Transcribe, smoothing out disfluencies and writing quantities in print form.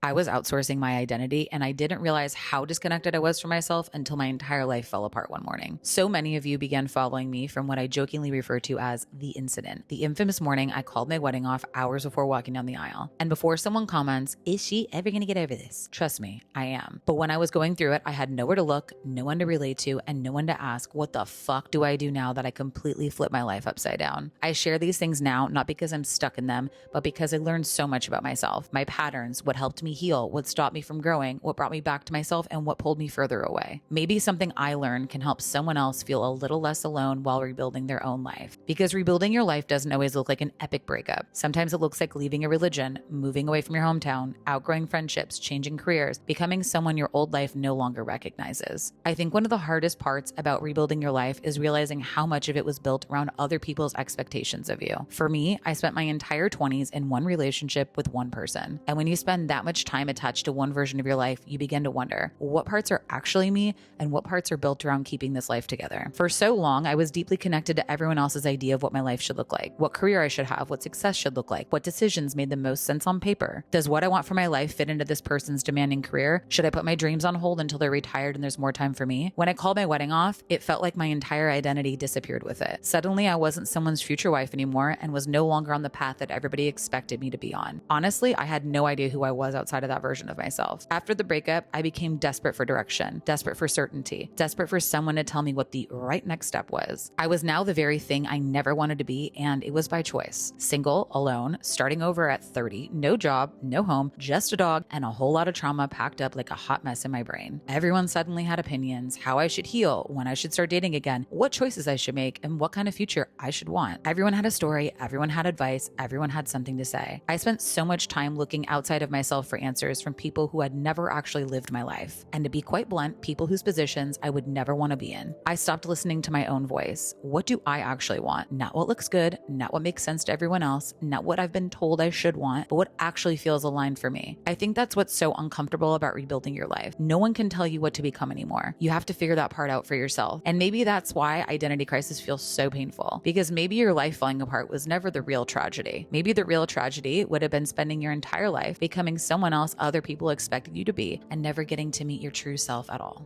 I was outsourcing my identity and I didn't realize how disconnected I was from myself until my entire life fell apart one morning. So many of you began following me from what I jokingly refer to as the incident, the infamous morning I called my wedding off hours before walking down the aisle. And before someone comments, is she ever gonna get over this? Trust me, I am. But when I was going through it, I had nowhere to look, no one to relate to, and no one to ask, what the fuck do I do now that I completely flipped my life upside down? I share these things now, not because I'm stuck in them, but because I learned so much about myself, my patterns, what helped me heal, what stopped me from growing, what brought me back to myself, and what pulled me further away. Maybe something I learned can help someone else feel a little less alone while rebuilding their own life. Because rebuilding your life doesn't always look like an epic breakup. Sometimes it looks like leaving a religion, moving away from your hometown, outgrowing friendships, changing careers, becoming someone your old life no longer recognizes. I think one of the hardest parts about rebuilding your life is realizing how much of it was built around other people's expectations of you. For me, I spent my entire 20s in one relationship with one person. And when you spend that much time attached to one version of your life, you begin to wonder what parts are actually me and what parts are built around keeping this life together. For so long, I was deeply connected to everyone else's idea of what my life should look like, what career I should have, what success should look like, what decisions made the most sense on paper. Does what I want for my life fit into this person's demanding career? Should I put my dreams on hold until they're retired and there's more time for me? When I called my wedding off, it felt like my entire identity disappeared with it. Suddenly, I wasn't someone's future wife anymore and was no longer on the path that everybody expected me to be on. Honestly, I had no idea who I was outside of that version of myself. After the breakup, I became desperate for direction, desperate for certainty, desperate for someone to tell me what the right next step was. I was now the very thing I never wanted to be, and it was by choice. Single, alone, starting over at 30, no job, no home, just a dog, and a whole lot of trauma packed up like a hot mess in my brain. Everyone suddenly had opinions, how I should heal, when I should start dating again, what choices I should make, and what kind of future I should want. Everyone had a story, everyone had advice, everyone had something to say. I spent so much time looking outside of myself for answers from people who had never actually lived my life. And to be quite blunt, people whose positions I would never want to be in. I stopped listening to my own voice. What do I actually want? Not what looks good, not what makes sense to everyone else, not what I've been told I should want, but what actually feels aligned for me. I think that's what's so uncomfortable about rebuilding your life. No one can tell you what to become anymore. You have to figure that part out for yourself. And maybe that's why identity crisis feels so painful, because maybe your life falling apart was never the real tragedy. Maybe the real tragedy would have been spending your entire life becoming someone else other people expected you to be and never getting to meet your true self at all.